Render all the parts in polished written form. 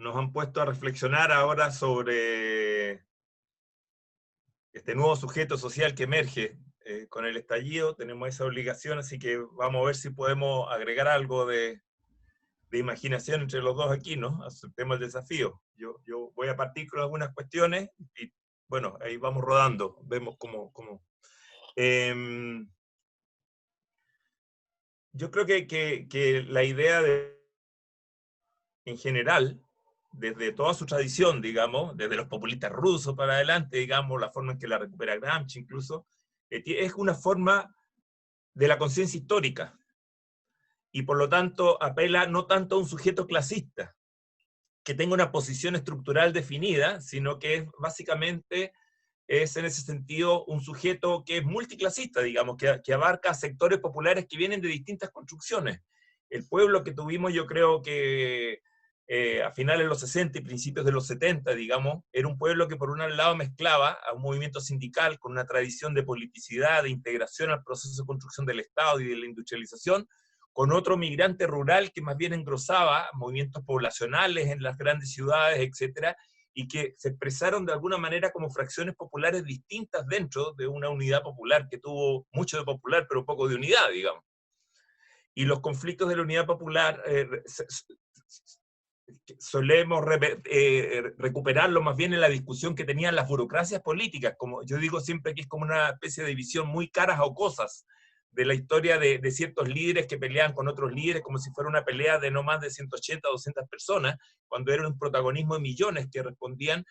nos han puesto a reflexionar ahora sobre este nuevo sujeto social que emerge con el estallido. Tenemos esa obligación, así que vamos a ver si podemos agregar algo de imaginación entre los dos aquí, ¿no? Aceptemos el desafío. Yo voy a partir con algunas cuestiones y, bueno, ahí vamos rodando, vemos cómo. Yo creo que la idea en general, desde toda su tradición, digamos, desde los populistas rusos para adelante, digamos, la forma en que la recupera Gramsci incluso, es una forma de la conciencia histórica, y por lo tanto apela no tanto a un sujeto clasista, que tenga una posición estructural definida, sino que es básicamente es en ese sentido un sujeto que es multiclasista, digamos, que abarca sectores populares que vienen de distintas construcciones. El pueblo que tuvimos, yo creo que a finales de los 60 y principios de los 70, digamos, era un pueblo que por un lado mezclaba a un movimiento sindical con una tradición de politicidad, de integración al proceso de construcción del Estado y de la industrialización, con otro migrante rural que más bien engrosaba movimientos poblacionales en las grandes ciudades, etcétera, y que se expresaron de alguna manera como fracciones populares distintas dentro de una unidad popular que tuvo mucho de popular, pero poco de unidad, digamos. Y los conflictos de la unidad popular solemos recuperarlo más bien en la discusión que tenían las burocracias políticas, como yo digo siempre que es como una especie de visión muy caras o cosas de la historia de ciertos líderes que peleaban con otros líderes como si fuera una pelea de no más de 180 o 200 personas, cuando era un protagonismo de millones que respondían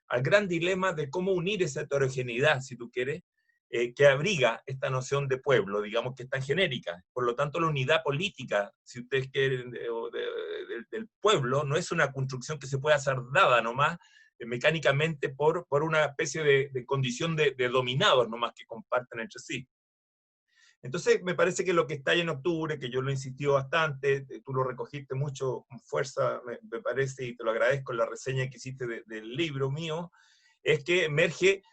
al gran dilema de cómo unir esa heterogeneidad, si tú quieres, que abriga esta noción de pueblo, digamos que es tan genérica. Por lo tanto, la unidad política, si ustedes quieren, del pueblo, no es una construcción que se pueda hacer dada nomás mecánicamente por una especie de condición de dominados nomás que comparten entre sí. Entonces, me parece que lo que está ahí en octubre, que yo lo insistí bastante, tú lo recogiste mucho con fuerza, me parece, y te lo agradezco en la reseña que hiciste del libro mío, es que emerge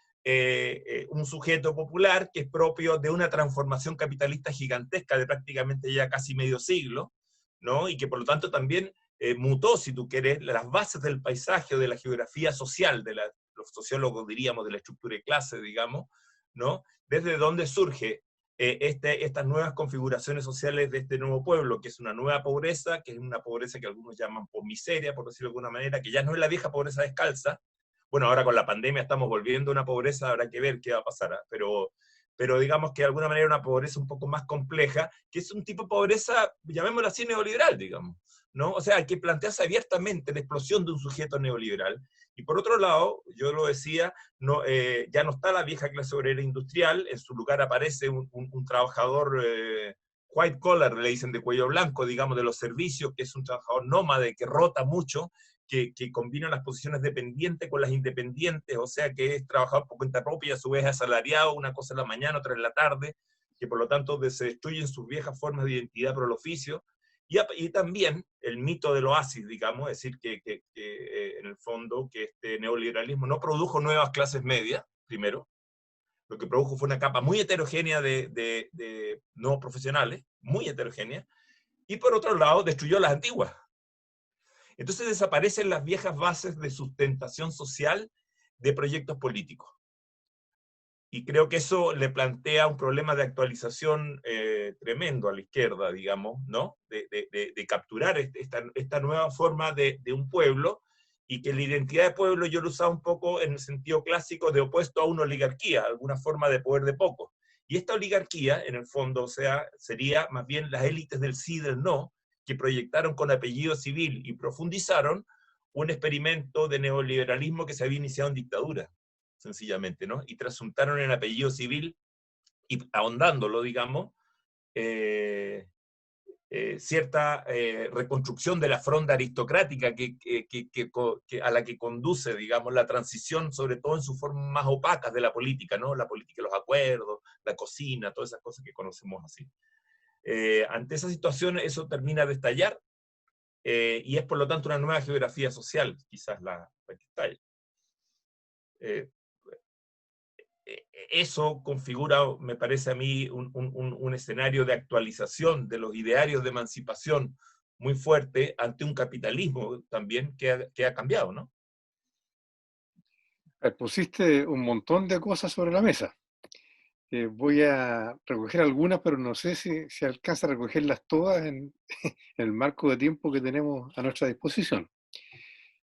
un sujeto popular que es propio de una transformación capitalista gigantesca de prácticamente ya casi medio siglo, ¿no? Y que por lo tanto también mutó, si tú quieres, las bases del paisaje o de la geografía social, los sociólogos diríamos de la estructura de clase, digamos, ¿no? Desde donde surge estas nuevas configuraciones sociales de este nuevo pueblo, que es una nueva pobreza, que es una pobreza que algunos llaman por miseria, por decirlo de alguna manera, que ya no es la vieja pobreza descalza. Bueno, ahora con la pandemia estamos volviendo a una pobreza, habrá que ver qué va a pasar, ¿eh? Pero digamos que de alguna manera una pobreza un poco más compleja, que es un tipo de pobreza, llamémosla así, neoliberal, digamos, ¿no? O sea, hay que plantearse abiertamente la explosión de un sujeto neoliberal. Y por otro lado, yo lo decía, no, ya no está la vieja clase obrera industrial, en su lugar aparece un trabajador white collar, le dicen de cuello blanco, digamos, de los servicios, que es un trabajador nómade, que rota mucho, que combina las posiciones dependientes con las independientes, o sea que es trabajador por cuenta propia y a su vez asalariado, una cosa en la mañana, otra en la tarde, que por lo tanto se destruyen sus viejas formas de identidad por el oficio. Y también el mito del oasis, digamos, es decir, que en el fondo que este neoliberalismo no produjo nuevas clases medias, primero, lo que produjo fue una capa muy heterogénea de nuevos profesionales, muy heterogénea, y por otro lado destruyó las antiguas. Entonces desaparecen las viejas bases de sustentación social de proyectos políticos. Y creo que eso le plantea un problema de actualización tremendo a la izquierda, digamos, ¿no? De capturar esta nueva forma de un pueblo, y que la identidad de pueblo yo lo usaba un poco en el sentido clásico de opuesto a una oligarquía, alguna forma de poder de pocos. Y esta oligarquía, en el fondo, o sea, sería más bien las élites del sí y del no, que proyectaron con apellido civil y profundizaron un experimento de neoliberalismo que se había iniciado en dictadura, sencillamente, ¿no? Y trasuntaron en apellido civil, y ahondándolo, digamos, eh, cierta reconstrucción de la fronda aristocrática a la que conduce, digamos, la transición, sobre todo en sus formas más opacas de la política, ¿no? La política de los acuerdos, la cocina, todas esas cosas que conocemos así. Ante esa situación, eso termina de estallar, y es por lo tanto una nueva geografía social, quizás la que estalla. Eso configura, me parece a mí, un escenario de actualización de los idearios de emancipación muy fuerte ante un capitalismo también que ha cambiado, ¿no? Pusiste un montón de cosas sobre la mesa. Voy a recoger algunas, pero no sé si alcanza a recogerlas todas en el marco de tiempo que tenemos a nuestra disposición.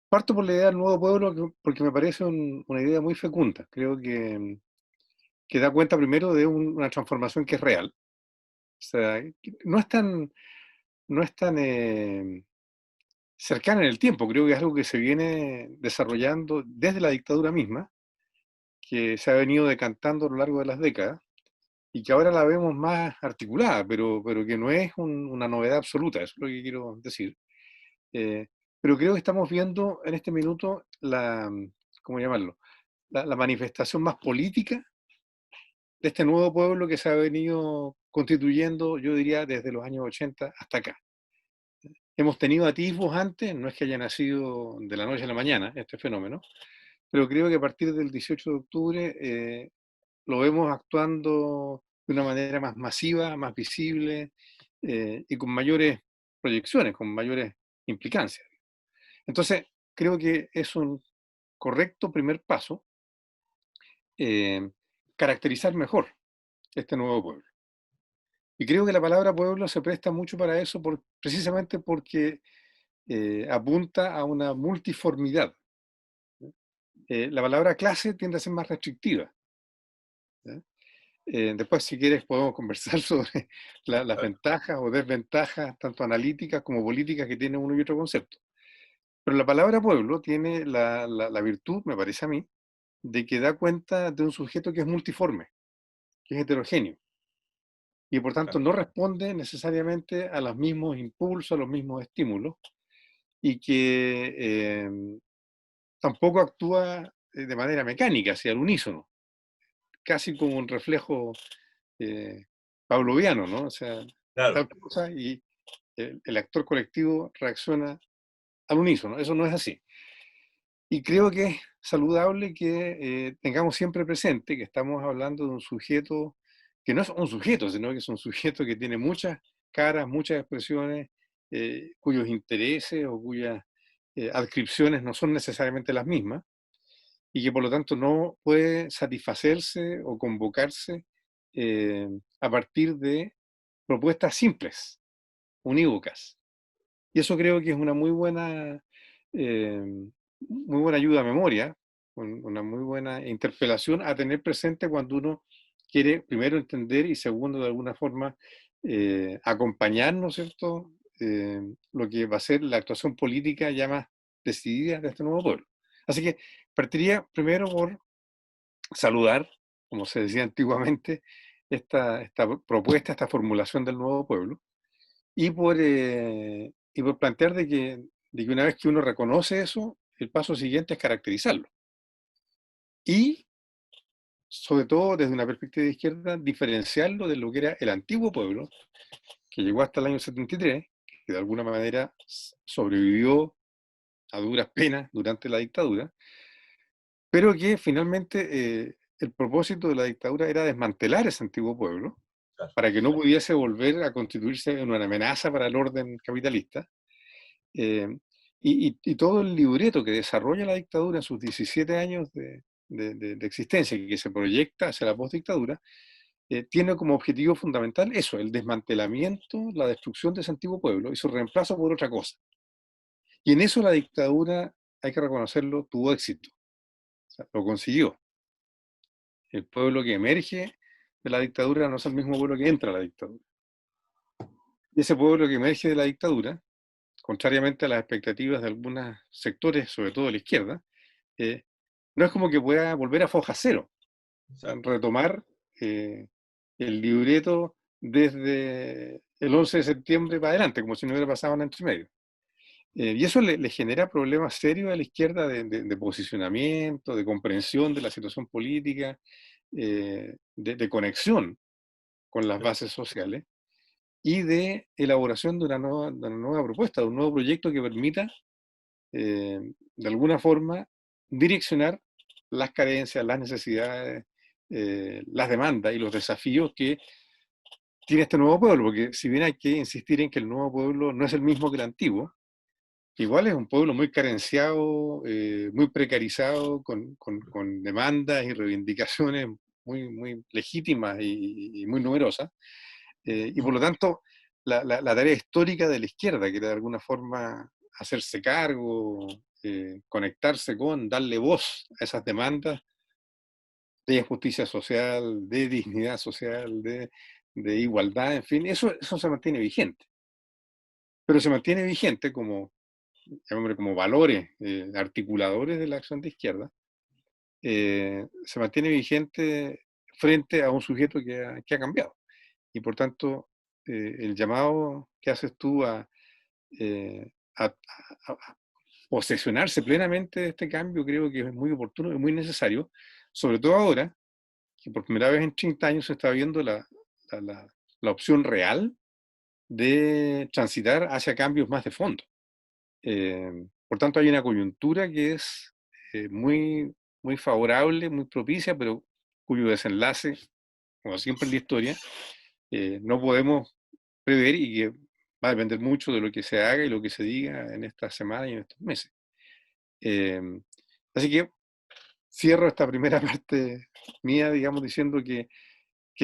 Parto por la idea del nuevo pueblo porque me parece una idea muy fecunda. Creo que da cuenta primero de una transformación que es real. O sea, que no es tan cercana en el tiempo. Creo que es algo que se viene desarrollando desde la dictadura misma, que se ha venido decantando a lo largo de las décadas y que ahora la vemos más articulada, pero que no es una novedad absoluta, eso es lo que quiero decir. Eh, pero creo que estamos viendo en este minuto ¿cómo llamarlo? La manifestación más política de este nuevo pueblo que se ha venido constituyendo, yo diría, desde los años 80 hasta acá. Hemos tenido atisbos antes, no es que haya nacido de la noche a la mañana este fenómeno, pero creo que a partir del 18 de octubre lo vemos actuando de una manera más masiva, más visible y con mayores proyecciones, con mayores implicancias. Entonces, creo que es un correcto primer paso eh, caracterizar mejor este nuevo pueblo. Y creo que la palabra pueblo se presta mucho para eso precisamente porque apunta a una multiformidad. La palabra clase tiende a ser más restrictiva. ¿Ya? Después, si quieres, podemos conversar sobre las ventajas o desventajas, tanto analíticas como políticas, que tiene uno y otro concepto. Pero la palabra pueblo tiene la virtud, me parece a mí, de que da cuenta de un sujeto que es multiforme, que es heterogéneo, y por tanto Claro. no responde necesariamente a los mismos impulsos, a los mismos estímulos, y que tampoco actúa de manera mecánica, hacia el unísono, casi como un reflejo eh, pavloviano, ¿no? O sea, Claro. tal cosa y el actor colectivo reacciona al unísono. Eso no es así. Y creo que es saludable que tengamos siempre presente que estamos hablando de un sujeto que no es un sujeto, sino que es un sujeto que tiene muchas caras, muchas expresiones, cuyos intereses o cuyas adscripciones no son necesariamente las mismas, y que por lo tanto no puede satisfacerse o convocarse eh, a partir de propuestas simples, unívocas. Y eso creo que es una muy buena ayuda a memoria, una muy buena interpelación a tener presente cuando uno quiere, primero, entender y segundo, de alguna forma, acompañar, ¿no es cierto?, lo que va a ser la actuación política ya más decidida de este nuevo pueblo. Así que partiría primero por saludar, como se decía antiguamente, esta propuesta, esta formulación del nuevo pueblo, y por plantear de que una vez que uno reconoce eso, el paso siguiente es caracterizarlo. Y, sobre todo, desde una perspectiva de izquierda, diferenciarlo de lo que era el antiguo pueblo, que llegó hasta el año 73, que de alguna manera sobrevivió a duras penas durante la dictadura, pero que finalmente el propósito de la dictadura era desmantelar ese antiguo pueblo Claro. para que no pudiese volver a constituirse en una amenaza para el orden capitalista. Eh, y todo el libreto que desarrolla la dictadura en sus 17 años de existencia y que se proyecta hacia la postdictadura, tiene como objetivo fundamental eso, el desmantelamiento, la destrucción de ese antiguo pueblo y su reemplazo por otra cosa. Y en eso la dictadura, hay que reconocerlo, tuvo éxito. O sea, lo consiguió. El pueblo que emerge de la dictadura no es el mismo pueblo que entra a la dictadura. Y ese pueblo que emerge de la dictadura, contrariamente a las expectativas de algunos sectores, sobre todo de la izquierda, eh, no es como que pueda volver a foja cero, o sea, Exacto. retomar eh, el libreto desde el 11 de septiembre para adelante, como si no hubiera pasado nada entre medio. Y eso le genera problemas serios a la izquierda de posicionamiento, de comprensión de la situación política, de conexión con las bases sociales y de elaboración de una nueva propuesta, de un nuevo proyecto que permita, de alguna forma, direccionar las carencias, las necesidades, las demandas y los desafíos que tiene este nuevo pueblo, porque si bien hay que insistir en que el nuevo pueblo no es el mismo que el antiguo, igual es un pueblo muy carenciado, muy precarizado, con demandas y reivindicaciones muy legítimas y muy numerosas. Y por lo tanto, la tarea histórica de la izquierda, que era de alguna forma hacerse cargo, conectarse con, darle voz a esas demandas de justicia social, de dignidad social, de igualdad, en fin, eso se mantiene vigente. Pero se mantiene vigente como, llamémosle, como valores articuladores de la acción de izquierda, se mantiene vigente frente a un sujeto que ha cambiado. Y por tanto, el llamado que haces tú eh, a, a posesionarse plenamente de este cambio creo que es muy oportuno y muy necesario, sobre todo ahora que por primera vez en 30 años se está viendo la, la, la opción real de transitar hacia cambios más de fondo. Por tanto, hay una coyuntura que es muy favorable, muy propicia, pero cuyo desenlace, como siempre en la historia, no podemos prever y que va a depender mucho de lo que se haga y lo que se diga en esta semana y en estos meses. Eh, Así que cierro esta primera parte mía, digamos, diciendo que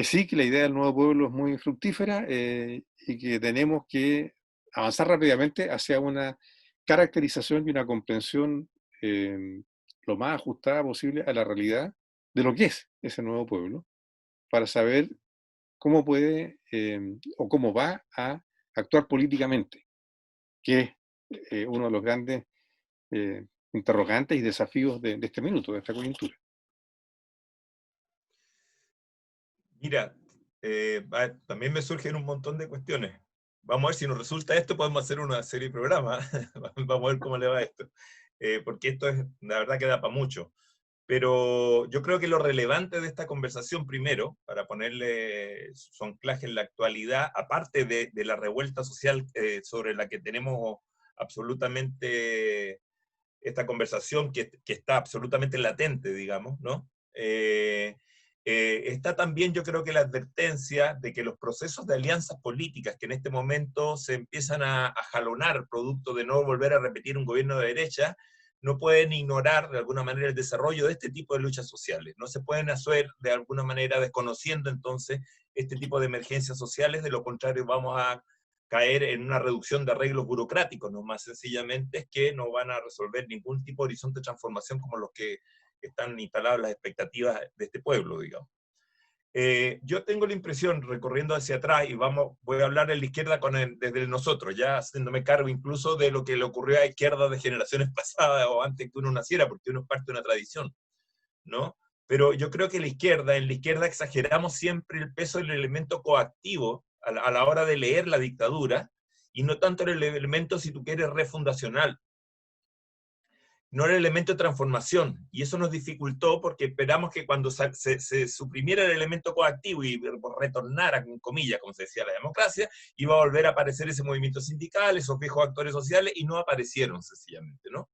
sí, que la idea del nuevo pueblo es muy fructífera y que tenemos que avanzar rápidamente hacia una caracterización y una comprensión lo más ajustada posible a la realidad de lo que es ese nuevo pueblo, para saber cómo puede o cómo va a actuar políticamente, que es uno de los grandes interrogantes y desafíos de este minuto, de esta coyuntura. Mira, también me surgen un montón de cuestiones. Vamos a ver si nos resulta esto, podemos hacer una serie de programas. Vamos a ver cómo le va esto. Porque esto es, la verdad que da para mucho. Pero yo creo que lo relevante de esta conversación, primero, para ponerle su anclaje en la actualidad, aparte de la revuelta social sobre la que tenemos absolutamente esta conversación que está absolutamente latente, digamos, ¿no? Está también, yo creo que la advertencia de que los procesos de alianzas políticas que en este momento se empiezan a jalonar producto de no volver a repetir un gobierno de derecha, no pueden ignorar de alguna manera el desarrollo de este tipo de luchas sociales. No se pueden hacer de alguna manera desconociendo entonces este tipo de emergencias sociales, de lo contrario vamos a caer en una reducción de arreglos burocráticos, no más sencillamente es que no van a resolver ningún tipo de horizonte de transformación como los que están instaladas las expectativas de este pueblo, digamos. Yo tengo la impresión, recorriendo hacia atrás, y voy a hablar en la izquierda desde nosotros, ya haciéndome cargo incluso de lo que le ocurrió a la izquierda de generaciones pasadas o antes que uno naciera, porque uno es parte de una tradición, ¿no? Pero yo creo que en la izquierda exageramos siempre el peso del elemento coactivo a la hora de leer la dictadura, y no tanto el elemento, si tú quieres, refundacional, no el elemento de transformación. Y eso nos dificultó porque esperamos que cuando se suprimiera el elemento coactivo y retornara, en comillas, como se decía, la democracia, iba a volver a aparecer ese movimiento sindical, esos viejos actores sociales, y no aparecieron sencillamente, ¿no?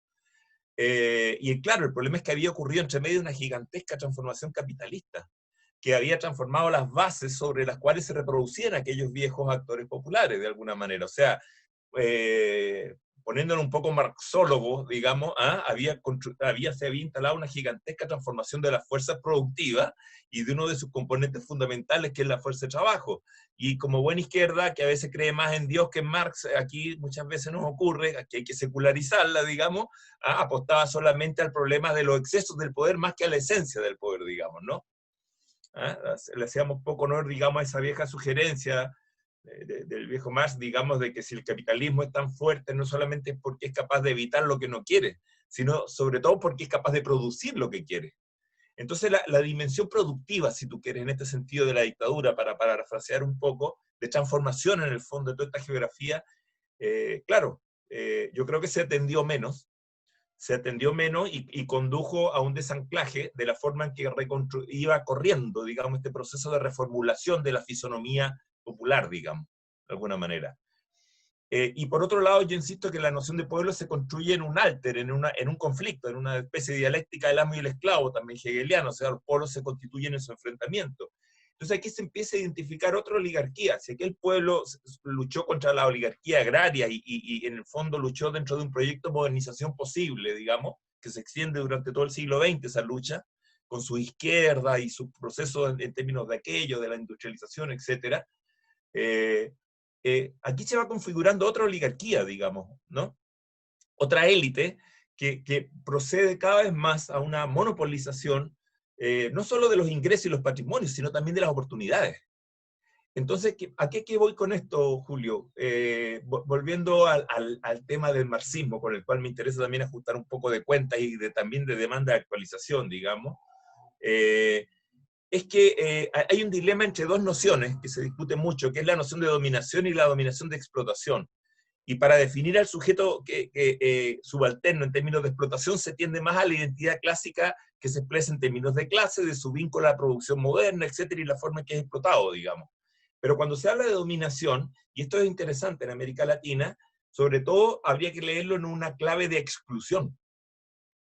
Y claro, el problema es que había ocurrido entre medio una gigantesca transformación capitalista, que había transformado las bases sobre las cuales se reproducían aquellos viejos actores populares, de alguna manera. O sea, eh, poniéndolo un poco marxólogo, digamos, se había instalado una gigantesca transformación de las fuerzas productivas y de uno de sus componentes fundamentales, que es la fuerza de trabajo. Y como buena izquierda, que a veces cree más en Dios que en Marx, aquí muchas veces nos ocurre que hay que secularizarla, digamos, apostaba solamente al problema de los excesos del poder más que a la esencia del poder, digamos, ¿no? Le hacíamos poco honor, digamos, a esa vieja sugerencia del viejo Marx, digamos, de que si el capitalismo es tan fuerte, no solamente es porque es capaz de evitar lo que no quiere, sino sobre todo porque es capaz de producir lo que quiere. Entonces la dimensión productiva, si tú quieres, en este sentido de la dictadura, para parafrasear un poco, de transformación en el fondo de toda esta geografía, claro, yo creo que se atendió menos y condujo a un desanclaje de la forma en que iba corriendo, digamos, este proceso de reformulación de la fisonomía popular, digamos, de alguna manera. Y por otro lado, yo insisto que la noción de pueblo se construye en un alter, en un conflicto, en una especie de dialéctica del amo y el esclavo, también hegeliano, o sea, los pueblos se constituyen en su enfrentamiento. Entonces aquí se empieza a identificar otra oligarquía. Si aquel pueblo luchó contra la oligarquía agraria y en el fondo luchó dentro de un proyecto de modernización posible, digamos, que se extiende durante todo el siglo XX esa lucha, con su izquierda y su proceso en términos de aquello, de la industrialización, etc. Aquí se va configurando otra oligarquía, digamos, ¿no? Otra élite que procede cada vez más a una monopolización, no solo de los ingresos y los patrimonios, sino también de las oportunidades. Entonces, ¿a qué voy con esto, Julio? Volviendo al tema del marxismo, con el cual me interesa también ajustar un poco de cuentas y también de demanda de actualización, digamos, es que hay un dilema entre dos nociones que se discute mucho, que es la noción de dominación y la dominación de explotación. Y para definir al sujeto subalterno en términos de explotación, se tiende más a la identidad clásica que se expresa en términos de clase, de su vínculo a la producción moderna, etcétera, y la forma en que es explotado, digamos. Pero cuando se habla de dominación, y esto es interesante en América Latina, sobre todo habría que leerlo en una clave de exclusión,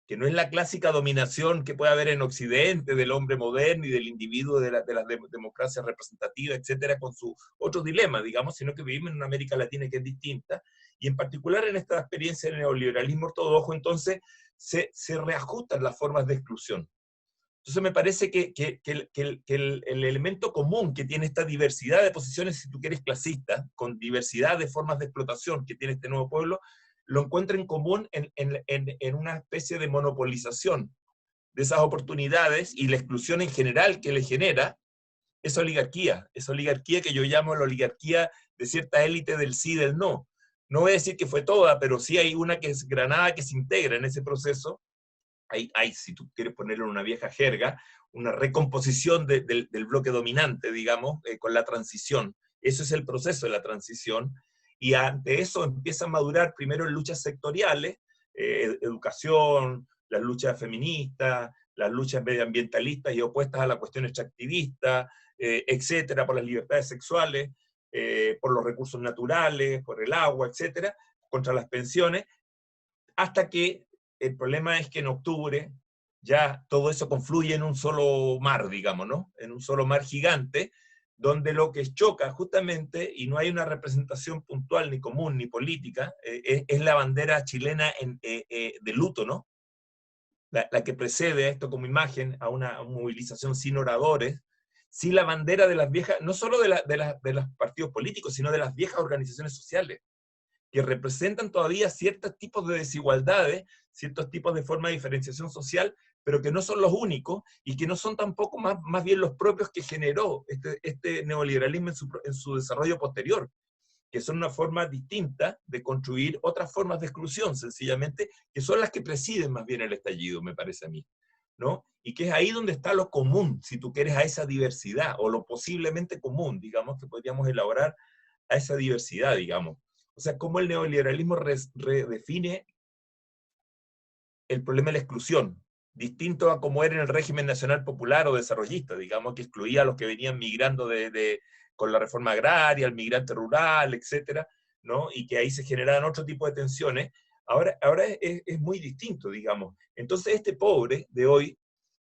que no es la clásica dominación que puede haber en Occidente del hombre moderno y del individuo de las democracias representativas, etcétera, con sus otros dilemas, digamos, sino que vivimos en una América Latina que es distinta, y en particular en esta experiencia del neoliberalismo ortodoxo, entonces se reajustan las formas de exclusión. Entonces me parece que el elemento común que tiene esta diversidad de posiciones, si tú quieres clasista, con diversidad de formas de explotación que tiene este nuevo pueblo, lo encuentra en común en una especie de monopolización de esas oportunidades y la exclusión en general que le genera esa oligarquía que yo llamo la oligarquía de cierta élite del sí y del no. No voy a decir que fue toda, pero sí hay una que es Granada que se integra en ese proceso. Hay, si tú quieres ponerlo en una vieja jerga, una recomposición del bloque dominante, digamos, con la transición. Eso es el proceso de la transición, y ante eso empieza a madurar primero en luchas sectoriales, educación, las luchas feministas, las luchas medioambientalistas y opuestas a la cuestión extractivista, etcétera, por las libertades sexuales, por los recursos naturales, por el agua, etcétera, contra las pensiones, hasta que el problema es que en octubre ya todo eso confluye en un solo mar, digamos, ¿no? En un solo mar gigante, donde lo que choca justamente, y no hay una representación puntual, ni común, ni política, es la bandera chilena de luto, ¿no? La que precede a esto como imagen, a una movilización sin oradores, sin la bandera de las viejas, no solo de los partidos políticos, sino de las viejas organizaciones sociales, que representan todavía ciertos tipos de desigualdades, ciertos tipos de forma de diferenciación social, pero que no son los únicos y que no son tampoco más bien los propios que generó este neoliberalismo en su desarrollo posterior, que son una forma distinta de construir otras formas de exclusión, sencillamente, que son las que presiden más bien el estallido, me parece a mí, ¿no? Y que es ahí donde está lo común, si tú quieres, a esa diversidad, o lo posiblemente común, digamos, que podríamos elaborar a esa diversidad, digamos. O sea, cómo el neoliberalismo redefine el problema de la exclusión, distinto a como era en el régimen nacional popular o desarrollista, digamos, que excluía a los que venían migrando con la reforma agraria, el migrante rural, etcétera, ¿no? Y que ahí se generaban otro tipo de tensiones. Ahora es muy distinto, digamos. Entonces este pobre de hoy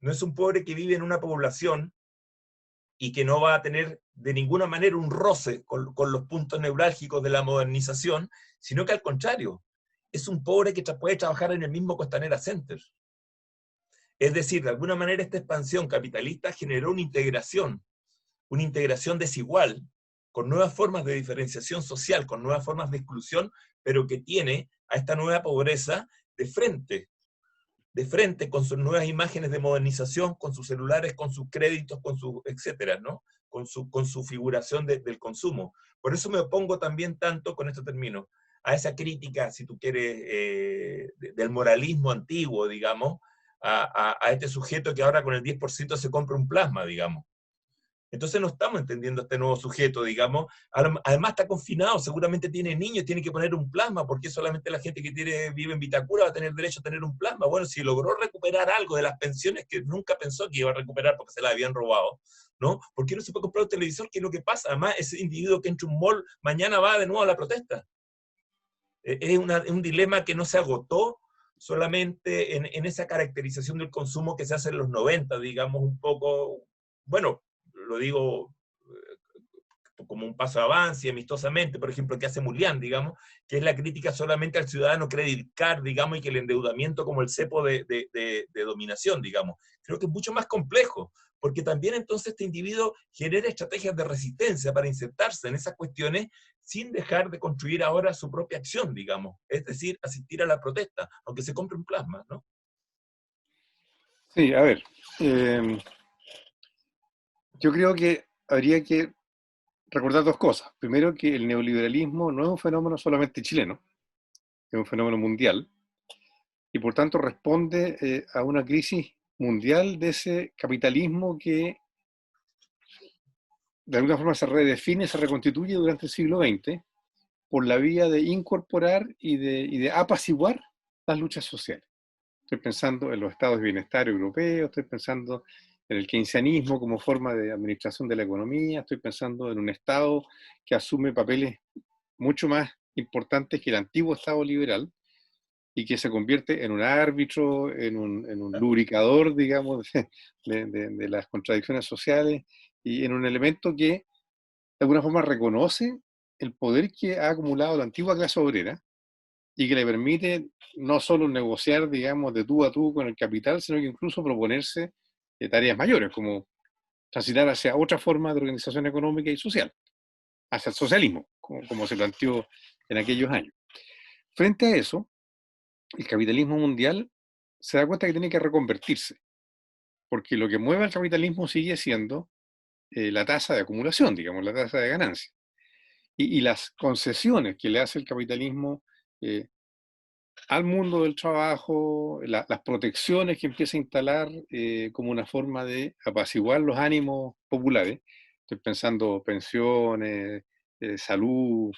no es un pobre que vive en una población y que no va a tener de ninguna manera un roce con los puntos neurálgicos de la modernización, sino que al contrario, es un pobre que puede trabajar en el mismo Costanera Center. Es decir, de alguna manera esta expansión capitalista generó una integración desigual, con nuevas formas de diferenciación social, con nuevas formas de exclusión, pero que tiene a esta nueva pobreza de frente con sus nuevas imágenes de modernización, con sus celulares, con sus créditos, con sus, etcétera, ¿no? Con su figuración del consumo. Por eso me opongo también tanto, con esto termino, a esa crítica, si tú quieres, del moralismo antiguo, digamos, a este sujeto que ahora con el 10% se compra un plasma, digamos. Entonces no estamos entendiendo a este nuevo sujeto, digamos. Además está confinado, seguramente tiene niños, tiene que poner un plasma, porque solamente la gente que vive en Vitacura va a tener derecho a tener un plasma. Bueno, si logró recuperar algo de las pensiones que nunca pensó que iba a recuperar porque se las habían robado, ¿no? ¿Por qué no se puede comprar un televisor? ¿Qué es lo que pasa? Además, ese individuo que entra a un mall, mañana va de nuevo a la protesta. Es un dilema que no se agotó solamente en esa caracterización del consumo que se hace en los 90, digamos, un poco, bueno, lo digo como un paso de avance, amistosamente, por ejemplo, que hace Mulián, digamos, que es la crítica solamente al ciudadano credit card, digamos, y que el endeudamiento como el cepo de dominación, digamos. Creo que es mucho más complejo, porque también entonces este individuo genera estrategias de resistencia para insertarse en esas cuestiones sin dejar de construir ahora su propia acción, digamos, es decir, asistir a la protesta, aunque se compre un plasma, ¿no? Sí, a ver, eh, yo creo que habría que recordar dos cosas. Primero, que el neoliberalismo no es un fenómeno solamente chileno, es un fenómeno mundial y por tanto responde a una crisis mundial de ese capitalismo que de alguna forma se redefine, se reconstituye durante el siglo XX por la vía de incorporar y de apaciguar las luchas sociales. Estoy pensando en los estados de bienestar europeos, estoy pensando en el keynesianismo como forma de administración de la economía, estoy pensando en un estado que asume papeles mucho más importantes que el antiguo estado liberal y que se convierte en un árbitro, en un lubricador, digamos, de las contradicciones sociales y en un elemento que de alguna forma reconoce el poder que ha acumulado la antigua clase obrera y que le permite no solo negociar, digamos, de tú a tú con el capital, sino que incluso proponerse tareas mayores, como transitar hacia otra forma de organización económica y social, hacia el socialismo, como se planteó en aquellos años. Frente a eso, el capitalismo mundial se da cuenta que tiene que reconvertirse, porque lo que mueve al capitalismo sigue siendo la tasa de acumulación, digamos, la tasa de ganancia. Y las concesiones que le hace el capitalismo eh, al mundo del trabajo, las protecciones que empieza a instalar como una forma de apaciguar los ánimos populares. Estoy pensando pensiones, salud,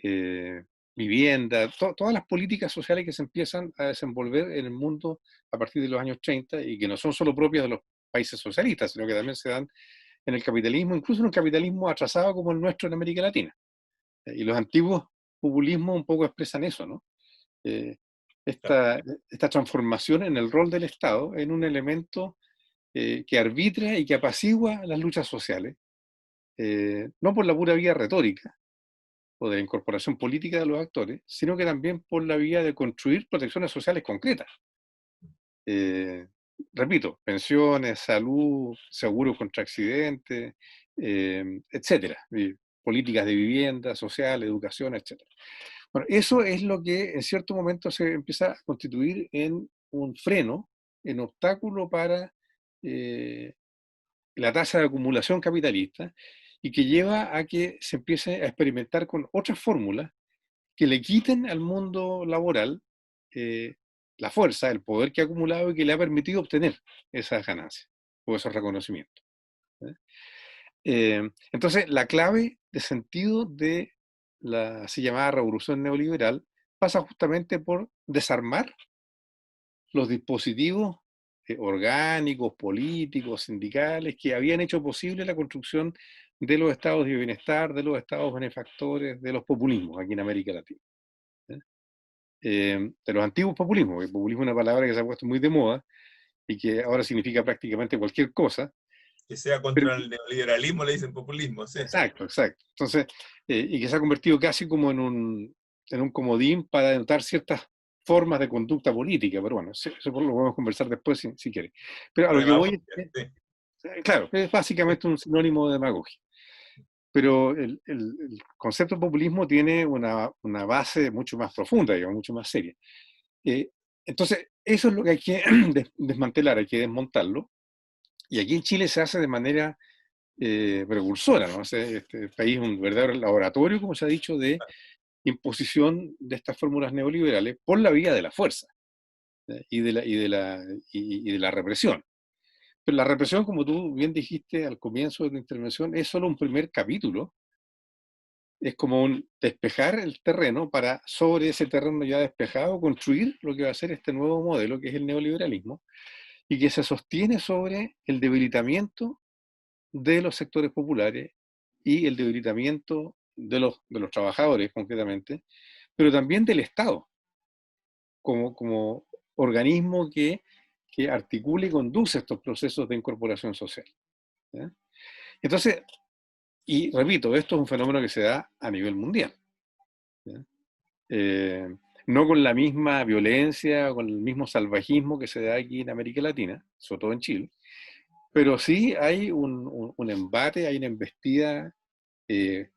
eh, vivienda, todas las políticas sociales que se empiezan a desenvolver en el mundo a partir de los años 30 y que no son solo propias de los países socialistas, sino que también se dan en el capitalismo, incluso en un capitalismo atrasado como el nuestro en América Latina. Y los antiguos populismos un poco expresan eso, ¿no? Eh, esta transformación en el rol del Estado en un elemento que arbitra y que apacigua las luchas sociales, no por la pura vía retórica o de la incorporación política de los actores, sino que también por la vía de construir protecciones sociales concretas. Eh, Repito, pensiones, salud, seguros contra accidentes, etcétera, políticas de vivienda, social, educación, etcétera. Bueno, eso es lo que en cierto momento se empieza a constituir en un freno, en obstáculo para la tasa de acumulación capitalista y que lleva a que se empiece a experimentar con otras fórmulas que le quiten al mundo laboral eh, la fuerza, el poder que ha acumulado y que le ha permitido obtener esas ganancias o esos reconocimientos. ¿Eh? Entonces, la clave de sentido de la así llamada revolución neoliberal pasa justamente por desarmar los dispositivos orgánicos, políticos, sindicales, que habían hecho posible la construcción de los estados de bienestar, de los estados benefactores, de los populismos aquí en América Latina. ¿Eh? De los antiguos populismos, porque el populismo es una palabra que se ha puesto muy de moda y que ahora significa prácticamente cualquier cosa, Que sea pero contra el neoliberalismo, le dicen populismo, sí. exacto, exacto. Entonces, y que se ha convertido casi como en un comodín para denotar ciertas formas de conducta política, pero bueno, eso lo podemos conversar después si quieres. Pero a La lo que voy demagogia, es, sí. claro, es básicamente un sinónimo de demagogia. Pero el concepto de populismo tiene una base mucho más profunda, digamos, mucho más seria. Eh, entonces, eso es lo que hay que desmantelar, hay que desmontarlo. Y aquí en Chile se hace de manera precursora, ¿no? Este país es un verdadero laboratorio, como se ha dicho, de imposición de estas fórmulas neoliberales por la vía de la fuerza y de la represión. Pero la represión, como tú bien dijiste al comienzo de tu intervención, es solo un primer capítulo. Es como un despejar el terreno para, sobre ese terreno ya despejado, construir lo que va a ser este nuevo modelo, que es el neoliberalismo, y que se sostiene sobre el debilitamiento de los sectores populares y el debilitamiento de los trabajadores, concretamente, pero también del Estado, como organismo que articula y conduce estos procesos de incorporación social. ¿Ya? Entonces, y repito, esto es un fenómeno que se da a nivel mundial. ¿Ya? No con la misma violencia, con el mismo salvajismo que se da aquí en América Latina, sobre todo en Chile, pero sí hay un embate, hay una embestida eh,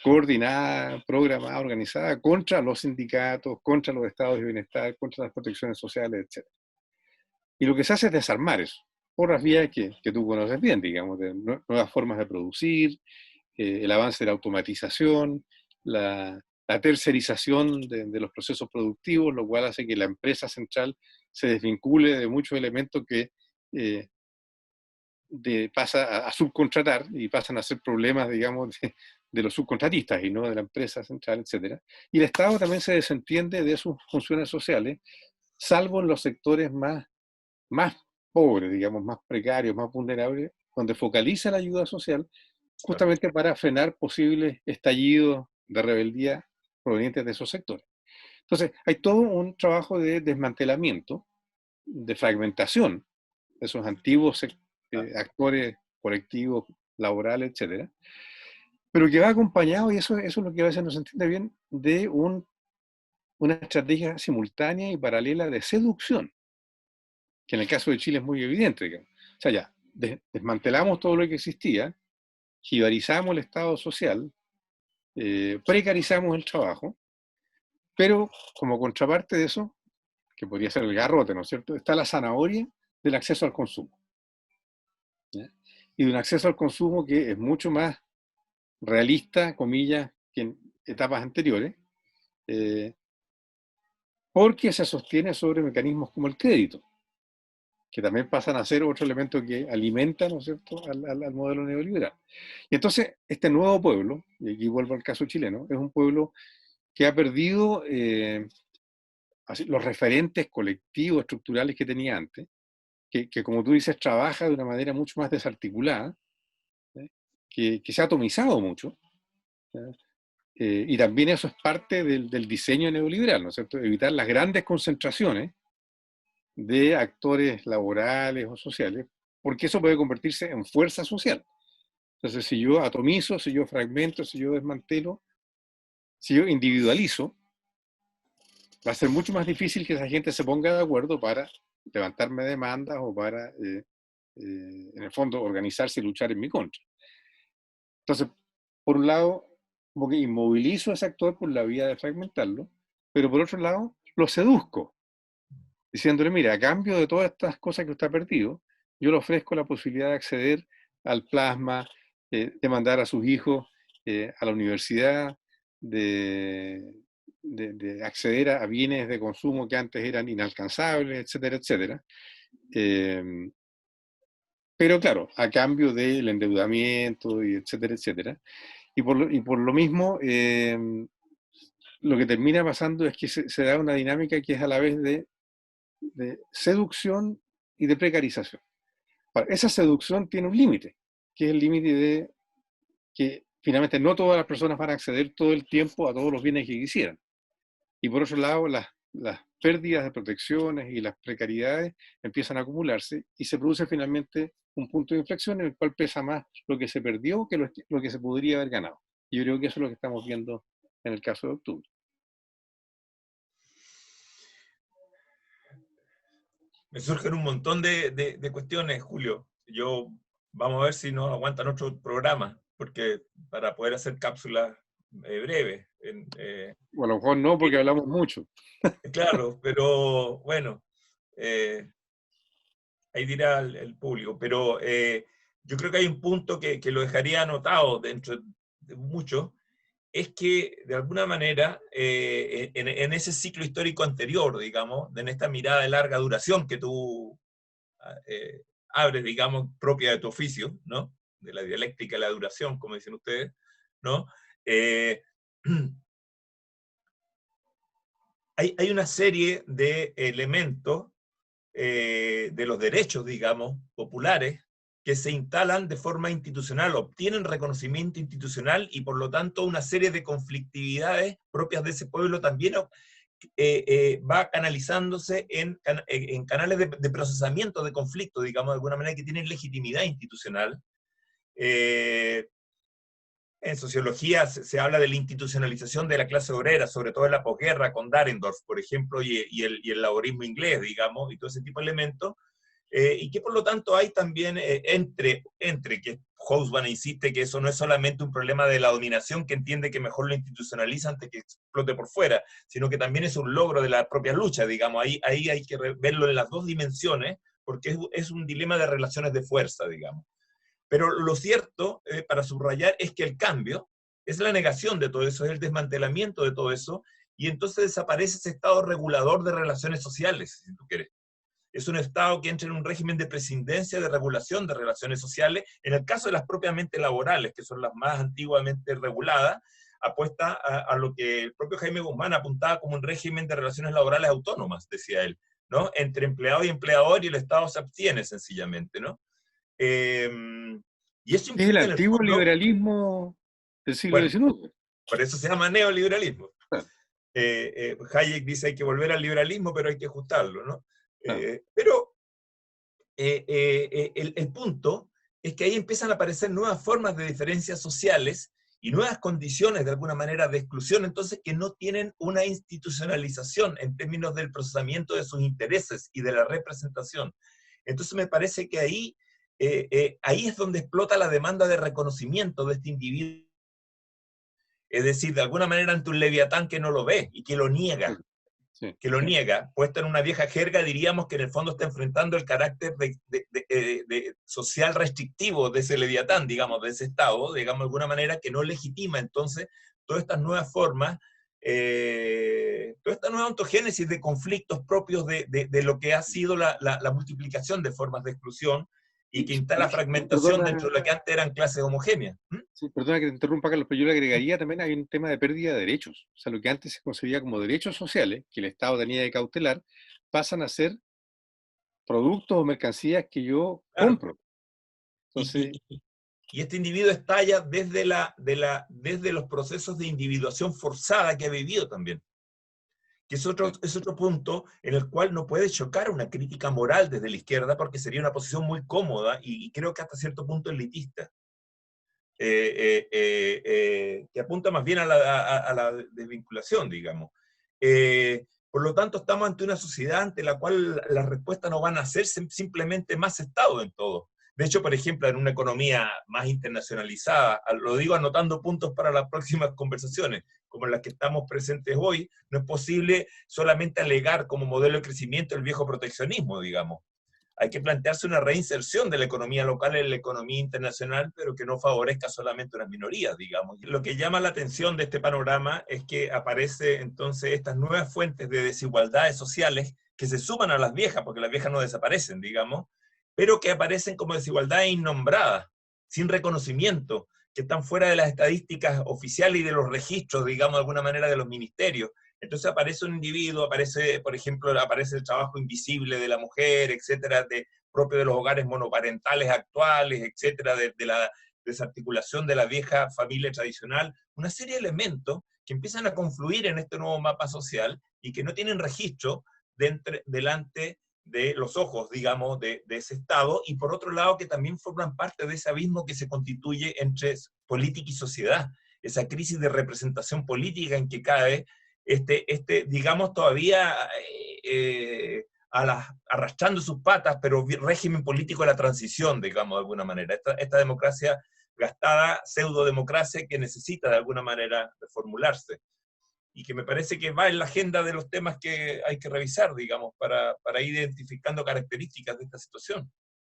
coordinada, programada, organizada contra los sindicatos, contra los estados de bienestar, contra las protecciones sociales, etc. Y lo que se hace es desarmar eso, por las vías que tú conoces bien, digamos, de nuevas formas de producir, el avance de la automatización, la tercerización de los procesos productivos, lo cual hace que la empresa central se desvincule de muchos elementos que eh, pasa a subcontratar y pasan a ser problemas, digamos, de los subcontratistas y no de la empresa central, etcétera. Y el Estado también se desentiende de sus funciones sociales, salvo en los sectores más pobres, digamos, más precarios, más vulnerables, donde focaliza la ayuda social Claro. justamente para frenar posibles estallidos de rebeldía provenientes de esos sectores. Entonces, hay todo un trabajo de desmantelamiento, de fragmentación de esos antiguos actores colectivos, laborales, etcétera, pero que va acompañado, y eso es lo que a veces no se entiende bien, de una estrategia simultánea y paralela de seducción, que en el caso de Chile es muy evidente. Digamos. O sea, ya, desmantelamos todo lo que existía, jibarizamos el Estado social, precarizamos el trabajo, pero como contraparte de eso, que podría ser el garrote, ¿no es cierto?, está la zanahoria del acceso al consumo. ¿Ya? Y de un acceso al consumo que es mucho más realista, comillas, que en etapas anteriores, eh, porque se sostiene sobre mecanismos como el crédito, que también pasan a ser otro elemento que alimenta, ¿no es cierto?, al modelo neoliberal. Y entonces, este nuevo pueblo, y aquí vuelvo al caso chileno, es un pueblo que ha perdido los referentes colectivos, estructurales que tenía antes, que como tú dices, trabaja de una manera mucho más desarticulada, ¿sí? Que se ha atomizado mucho, ¿sí? Y también eso es parte del diseño neoliberal, ¿no es cierto? Evitar las grandes concentraciones de actores laborales o sociales, porque eso puede convertirse en fuerza social. Entonces, si yo atomizo, si yo fragmento, si yo desmantelo, si yo individualizo, va a ser mucho más difícil que esa gente se ponga de acuerdo para levantarme demandas o para, en el fondo, organizarse y luchar en mi contra. Entonces, por un lado, como que inmovilizo a ese actor por la vía de fragmentarlo, pero por otro lado, lo seduzco, diciéndole, mira, a cambio de todas estas cosas que usted ha perdido, yo le ofrezco la posibilidad de acceder al plasma, de mandar a sus hijos a la universidad, de acceder a bienes de consumo que antes eran inalcanzables, etcétera, etcétera. Pero claro, a cambio del endeudamiento, y etcétera, etcétera. Y por lo mismo, lo que termina pasando es que se da una dinámica que es a la vez de seducción y de precarización. Ahora, esa seducción tiene un límite, que es el límite de que finalmente no todas las personas van a acceder todo el tiempo a todos los bienes que quisieran. Y por otro lado, las pérdidas de protecciones y las precariedades empiezan a acumularse y se produce finalmente un punto de inflexión en el cual pesa más lo que se perdió que lo que se podría haber ganado. Y yo creo que eso es lo que estamos viendo en el caso de octubre. Me surgen un montón de cuestiones, Julio. Vamos a ver si nos aguantan otro programa, porque para poder hacer cápsulas breves. O a lo mejor no, porque hablamos mucho. Claro, pero bueno, eh, ahí dirá el público. Pero yo creo que hay un punto que lo dejaría anotado dentro de muchos, es que de alguna manera en ese ciclo histórico anterior, digamos, en esta mirada de larga duración que tú abres, digamos, propia de tu oficio, ¿no? De la dialéctica de la duración, como dicen ustedes, ¿no? Eh, hay una serie de elementos de los derechos, digamos, populares, que se instalan de forma institucional, obtienen reconocimiento institucional y por lo tanto una serie de conflictividades propias de ese pueblo también va canalizándose en canales de procesamiento de conflicto, digamos, de alguna manera que tienen legitimidad institucional En sociología se habla de la institucionalización de la clase obrera, sobre todo en la posguerra con Dahrendorf, por ejemplo, y el laborismo inglés, digamos, y todo ese tipo de elementos, y que por lo tanto hay también entre que Hobsbawm insiste que eso no es solamente un problema de la dominación, que entiende que mejor lo institucionaliza antes que explote por fuera, sino que también es un logro de la propia lucha, digamos, ahí hay que verlo en las dos dimensiones, porque es un dilema de relaciones de fuerza, digamos. Pero lo cierto, para subrayar, es que el cambio es la negación de todo eso, es el desmantelamiento de todo eso, y entonces desaparece ese estado regulador de relaciones sociales, si tú quieres. Es un estado que entra en un régimen de prescindencia, de regulación de relaciones sociales, en el caso de las propiamente laborales, que son las más antiguamente reguladas, apuesta a lo que el propio Jaime Guzmán apuntaba como un régimen de relaciones laborales autónomas, decía él, ¿no? Entre empleado y empleador, y el Estado se abstiene sencillamente, ¿no? Eh, y eso Es el implica en el antiguo fondo, liberalismo del siglo bueno, XIX. por eso se llama neoliberalismo. Claro, Hayek dice hay que volver al liberalismo, pero hay que ajustarlo, ¿no? claro. Pero el punto es que ahí empiezan a aparecer nuevas formas de diferencias sociales y nuevas condiciones, de alguna manera, de exclusión, entonces, que no tienen una institucionalización en términos del procesamiento de sus intereses y de la representación. Entonces, me parece que ahí es donde explota la demanda de reconocimiento de este individuo. Es decir, de alguna manera ante un leviatán que no lo ve y que lo Sí, niega, sí, puesto en una vieja jerga, diríamos que en el fondo está enfrentando el carácter de social restrictivo de ese leviatán, digamos, de ese Estado, digamos, de alguna manera, que no legitima entonces todas estas nuevas formas, toda esta nueva ontogénesis de conflictos propios de lo que ha sido la multiplicación de formas de exclusión y que sí, instala fragmentación perdona, dentro de lo que antes eran clases homogéneas. ¿Mm? sí, perdona que te interrumpa, Carlos, pero yo le agregaría también hay un tema de pérdida de derechos. O sea, lo que antes se concebía como derechos sociales, que el Estado tenía que cautelar, pasan a ser productos o mercancías que yo Claro. compro. Y, Entonces, y, y este individuo estalla desde los procesos de individuación forzada que ha vivido también, que sí, es otro punto en el cual no puede chocar una crítica moral desde la izquierda porque sería una posición muy cómoda y creo que hasta cierto punto elitista, que apunta más bien a la desvinculación, digamos. Por lo tanto, estamos ante una sociedad ante la cual las respuestas no van a ser simplemente más Estado en todo. De hecho, por ejemplo, en una economía más internacionalizada, lo digo anotando puntos para las próximas conversaciones, como en las que estamos presentes hoy, no es posible solamente alegar como modelo de crecimiento el viejo proteccionismo, digamos. Hay que plantearse una reinserción de la economía local en la economía internacional, pero que no favorezca solamente a unas minorías, digamos. Lo que llama la atención de este panorama es que aparece entonces estas nuevas fuentes de desigualdades sociales que se suman a las viejas, porque las viejas no desaparecen, digamos, pero que aparecen como desigualdades innombradas, sin reconocimiento, que están fuera de las estadísticas oficiales y de los registros, digamos, de alguna manera, de los ministerios. Entonces aparece un individuo, aparece, por ejemplo, aparece el trabajo invisible de la mujer, etcétera, propio de los hogares monoparentales actuales, etcétera, de la desarticulación de la vieja familia tradicional, una serie de elementos que empiezan a confluir en este nuevo mapa social y que no tienen registro delante de los ojos, digamos, de ese Estado, y por otro lado que también forman parte de ese abismo que se constituye entre política y sociedad, esa crisis de representación política en que cae digamos, todavía arrastrando sus patas, pero régimen político de la transición, digamos, de alguna manera. Esta democracia gastada, pseudo-democracia que necesita de alguna manera reformularse y que me parece que va en la agenda de los temas que hay que revisar, digamos, para ir identificando características de esta situación.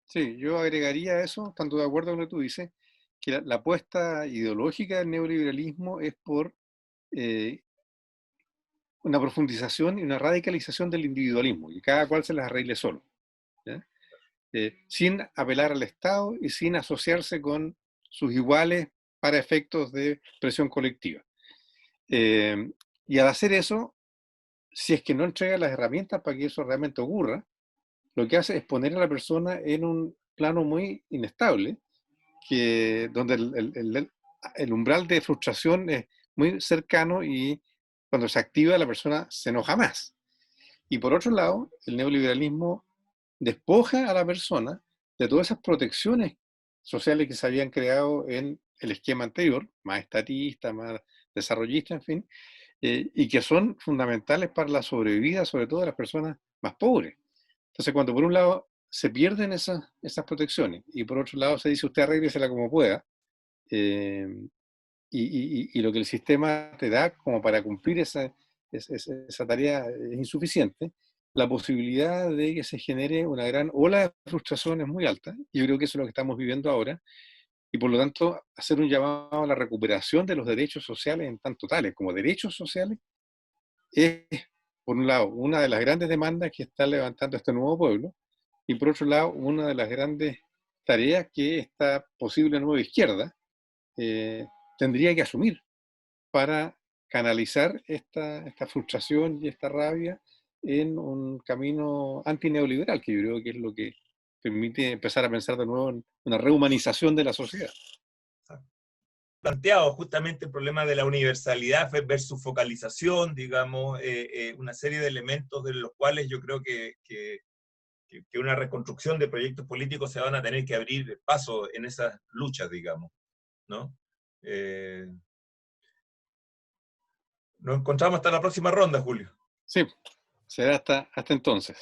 sí, yo agregaría a eso, tanto de acuerdo con lo que tú dices, que la apuesta ideológica del neoliberalismo es por eh, una profundización y una radicalización del individualismo, y cada cual se las arregle solo, ¿ya? Sin apelar al Estado y sin asociarse con sus iguales para efectos de presión colectiva. Eh, y al hacer eso, si es que no entrega las herramientas para que eso realmente ocurra, lo que hace es poner a la persona en un plano muy inestable, donde el umbral de frustración es muy cercano y cuando se activa la persona se enoja más. Y por otro lado, el neoliberalismo despoja a la persona de todas esas protecciones sociales que se habían creado en el esquema anterior, más estatista, más desarrollista, en fin, y que son fundamentales para la sobrevida, sobre todo de las personas más pobres. Entonces, cuando por un lado se pierden esas protecciones y por otro lado se dice usted arréglesela como pueda, eh, y lo que el sistema te da como para cumplir esa tarea es insuficiente, la posibilidad de que se genere una gran ola de frustración es muy alta. Yo creo que eso es lo que estamos viviendo ahora y por lo tanto hacer un llamado a la recuperación de los derechos sociales en tanto tales como derechos sociales es, por un lado, una de las grandes demandas que está levantando este nuevo pueblo y por otro lado, una de las grandes tareas que esta posible nueva izquierda eh, tendría que asumir para canalizar esta frustración y esta rabia en un camino antineoliberal, que yo creo que es lo que permite empezar a pensar de nuevo en una rehumanización de la sociedad. Planteado justamente el problema de la universalidad versus focalización, digamos, una serie de elementos de los cuales yo creo que una reconstrucción de proyectos políticos se van a tener que abrir paso en esas luchas, digamos, ¿no? Nos encontramos hasta la próxima ronda, Julio. Sí, será hasta entonces.